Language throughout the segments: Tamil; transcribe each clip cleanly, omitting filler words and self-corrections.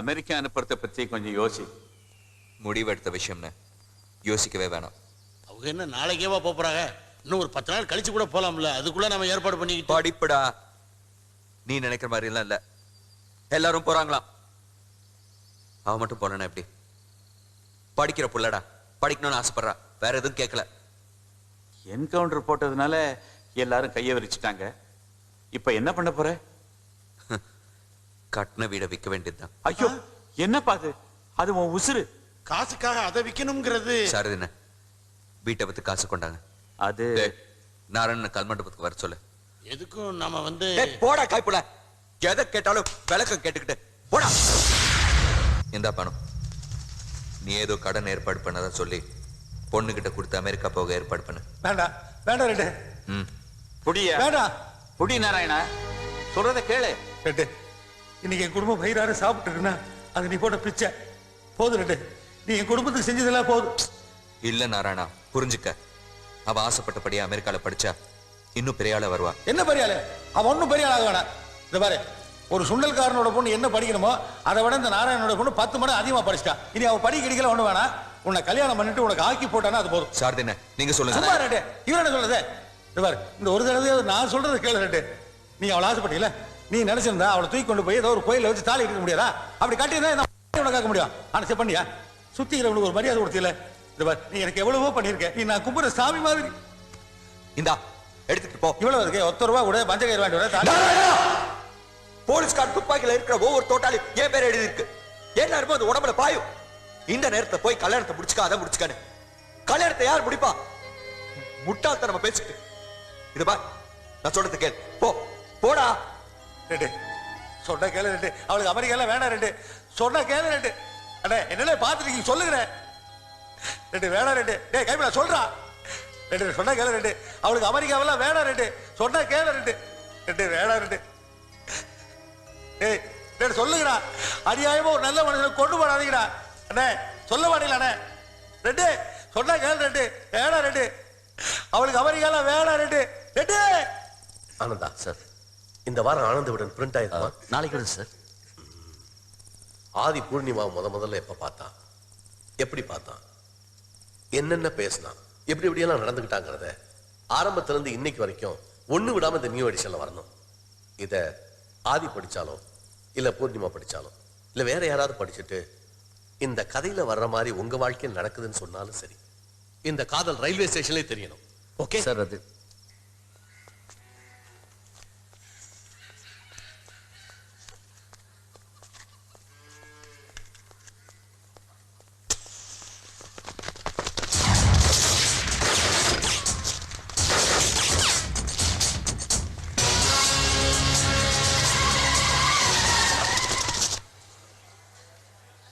அமெரிக்கா அனுப்புறத பத்தி கொஞ்சம் யோசி. முடிவெடுத்த விஷயம்னு யோசிக்கவே வேணாம். அவங்க என்ன நாளைக்கேவா போறாங்க? இன்னும் ஒரு 10 நாள் கழிச்சு கூட போலாம்ல. அதுக்குள்ள நம்ம ஏற்பாடு பண்ணிக்கிட்டு. படிப்புடா, நீ நினைக்கிற மாதிரி எல்லாம் இல்ல. எல்லாரும் போறாங்களா? அவ மட்டும் போனா எப்படி? படிக்கிற புள்ளடா, படிக்கணும்னு ஆசைப்படுறா, வேற எதுவும் கேட்கல. என்கவுண்டர் போட்டதுனால எல்லாரும் கையை விரிச்சிட்டாங்க. இப்ப என்ன பண்ண போற? கட்டின வீட விற்க வேண்டியதுதான். ஐயோ, என்ன பாது? அது உன் உசுறு. காசுக்காக அதை விற்கணுங்கிறது. சாரதி என்ன வீட்டை வித்து காசு கொண்டாங்க. அது நாராயண கல்மண்டபத்துக்கு வர சொல்லு. எதுக்கும் நாம போடா காய்ப்புல, எதை கேட்டாலும் விளக்கம் கேட்டுக்கிட்டு போடா. எந்த பணம்? நீ ஏதோ கடன் ஏற்பாடு பண்ணதா சொல்லி பொண்ணுகிட்ட கொடுத்து அமெரிக்கா போக ஏற்பாடு பண்ணு. வேண்டாம் வேண்டாம் ரெட்டு. புடியா வேண்டாம். புடி நாராயணா, சொல்றத கேளு. ரெட்டு, இன்னைக்கு என் குடும்பம் வயிறாரு சாப்பிட்டு இருக்குன்னா அது நீ போட்ட பிச்சை போதும். ரெட்டு, நீ என் குடும்பத்துக்கு செஞ்சதெல்லாம் போதும். இல்ல நாராயணா, புரிஞ்சுக்க. அவ ஆசைப்பட்டபடியே அமெரிக்கால படிச்சா இன்னும் பெரிய ஆளா வருவா. என்ன பெரிய ஆளு? அவன் ஒன்னும் பெரிய ஆளாக வேணாம். இந்த பாரு, ஒரு சுண்டல்காரனோட பொண்ணு என்ன படிக்கணுமோ அதை விட இந்த நாராயணனோட பொண்ணு 10 மடங்கு அதிகமா படிச்சிட்டா. இனி அவ படிக்க கிடைக்கல ஒண்ணு வேணாம். உன்னை கல்யாணம் பண்ணிட்டு உனக்கு ஆக்கி போட்டானா அது போதும். சாரதின நீங்க சொல்லுங்க. சும்மா ரெட்டு, இவன் என்ன சொல்றது? இந்த பாரு, இந்த ஒரு தடவை நான் சொல்றது கேளு ரெட்டு. நீ அவளை ஆசைப்பட்டீல, நீ நினைச்சிருந்தா அவளை தூக்கி கொண்டு போய் ஏதோ ஒரு கோயில வச்சு தாலி எடுக்க முடியாதா? அப்படி கட்டியிருந்தா உனக்கு கேட்க முடியும். ஆனா சரி பண்ணியா? சுத்திக்கிறவனுக்கு ஒரு மரியாதை கொடுத்தீல. இந்த பாரு, நீ எனக்கு எவ்வளவோ பண்ணிருக்க. நீ நான் கும்பிடுற சாமி மாதிரி. இந்தா எடுத்துட்டு போ. இவ்வளவு இருக்கு. 10 ரூபா கூட பஞ்சகயிறு வாங்கிட்டு போலீஸ்கார் துப்பாக்கில இருக்கிற ஒவ்வொரு தோட்டாலும் என் பேர் எழுதி இருக்கு. எல்லாருமே அது உடம்புல பாயும். இந்த நேரத்தை போய் கல்யாணத்தை முடிச்சுக்க, அதை முடிச்சுக்கானு. கல்யாணத்தை யார் முடிப்பா? முட்டாள்தனமா பேசிட்டு. இது பா, நான் சொல்றது கேள். போ போடா. ரெட்டு, சொன்ன கேளு ரெட்டு. அவளுக்கு அமெரிக்கால வேணாம் ரெட்டு. சொன்ன கேளு ரெட்டு. அண்ணே என்னென்ன பாத்துருக்கீங்க சொல்லுங்க ரெட்டு. வேணாம் ரெட்டு. டேய் கைப்பில சொல்றா ரெட்டு. சொன்ன கேளு ரெட்டு. அவளுக்கு அமெரிக்காவெல்லாம் வேணாம் ரெட்டு. சொன்ன கேளு ரெட்டு. ரெட்டு வேணாம் ரெட்டு. ஏய் ரெட்டு சொல்லுங்கடா. அநியாயமா ஒரு நல்ல மனுஷனை கொண்டு போடாதீங்கடா. அண்ணே சொல்ல மாட்டீங்களா அண்ணே? ரெட்டு சொன்ன கேளு ரெட்டு. வேணாம் ரெட்டு. அவளுக்கு அமெரிக்கால வேணாம் ரெட்டு. ரெட்டு. ஆனந்தா சார், இந்த வாரம் ஆனந்த விடன் பிரிண்ட் ஆயிருக்குமா? நாளைக்கு வருது சார். ஆதி பூர்ணிமா முதல்ல எப்ப பார்த்தான், எப்படி பார்த்தான், என்னென்ன பேசினான், எப்படி எப்படியெல்லாம் நடந்துகிட்டாங்கிறத ஆரம்பத்துல இருந்து இன்னைக்கு வரைக்கும் ஒண்ணு விடாம இந்த நியூ எடிஷன்ல வரணும். இத ஆதி படிச்சாலும் இல்ல பூர்ணிமா படிச்சாலும் இல்ல வேற யாராவது படிச்சுட்டு இந்த கதையில வர்ற மாதிரி உங்க வாழ்க்கையில் நடக்குதுன்னு சொன்னாலும் சரி, இந்த காதல் ரயில்வே ஸ்டேஷன்லயே தெரியணும். Okay sir. அது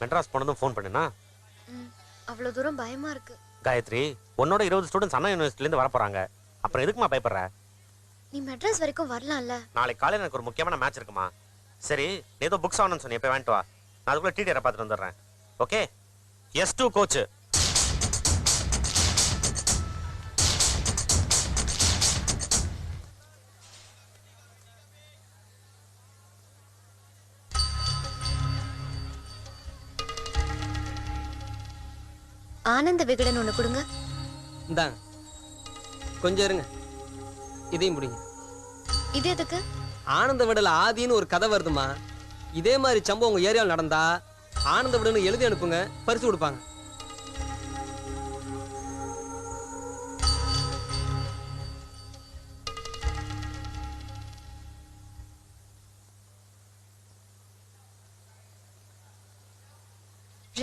மெட்ராஸ் போனதும் ஃபோன் பண்ணுனா? அவ்வளவு தூரம் பயமா இருக்கு. காயத்ரி, உன்னோட 20 ஸ்டூடெண்ட்ஸ் அண்ணா யூனிவர்சிட்டில இருந்து வர போறாங்க. அப்புறம் எதுக்குமா பயப்படுற? நீ மெட்ராஸ் வரைக்கும் வரலாம்ல. நாளைக்கு காலையில எனக்கு ஒரு முக்கியமான மேட்ச் இருக்குமா. சரி, நீ ஏதோ புக்ஸ் ஆகணும்னு சொன்னி, போய் வாங்கிட்டு வா. நான் அதுக்குள்ள டிடிஆர் பார்த்துட்டு வந்துடுறேன். Okay? S2 coach. Ananda Vikatan ஒண்ணு கொடுங்க. இந்தாங்க, கொஞ்சம் இருங்க, இதையும் முடிங்க. இது எதுக்கு? ஆனந்த விடல ஆதின்னு ஒரு கதை வருதுமா. இதே மாதிரி சம்பவம் உங்க ஏரியாவில் நடந்தா ஆனந்த விடன்னு எழுதி அனுப்புங்க, பரிசு கொடுப்பாங்க.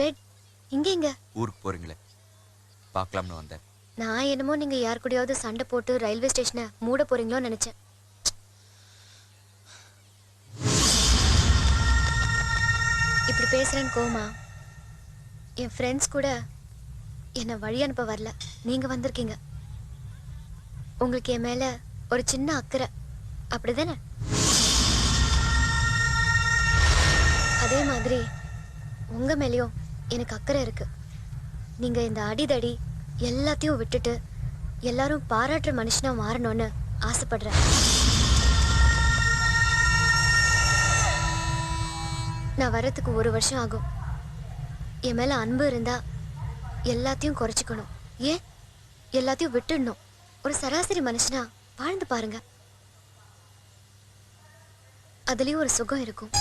ரெட், இங்க ஊருக்கு போறீங்களே, பார்க்கலாம்னு வந்தேன். நான் என்னமோ நீங்க யார் கூடயாவது சண்டை போட்டு ரயில்வே ஸ்டேஷனை மூட போறீங்களோன்னு நினைச்சேன். இப்படி பேசுறேன்னு கோமா, என் ஃப்ரெண்ட்ஸ் கூட என்னை வழி அனுப்ப வரல, நீங்க வந்திருக்கீங்க. உங்களுக்கு என் மேல ஒரு சின்ன அக்கறை, அப்படிதானே? அதே மாதிரி உங்க மேலேயும் எனக்கு அக்கறை இருக்கு. நீங்க இந்த அடிதடி எல்லாத்தையும் விட்டுட்டு எல்லாரும் பாராட்டுற மனுஷனா மாறணும்னு ஆசைப்படுறேன். நான் வரத்துக்கு 1 வருஷம் ஆகும். என் மேல அன்பு இருந்தா எல்லாத்தையும் குறைச்சிக்கணும், ஏன் எல்லாத்தையும் விட்டுடணும். ஒரு சராசரி மனுஷனா வாழ்ந்து பாருங்க, அதுலயும் ஒரு சுகம் இருக்கும்.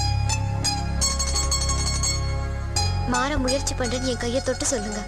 மாற முயற்சி பண்றேன்னு என் கையை தொட்டு சொல்லுங்க.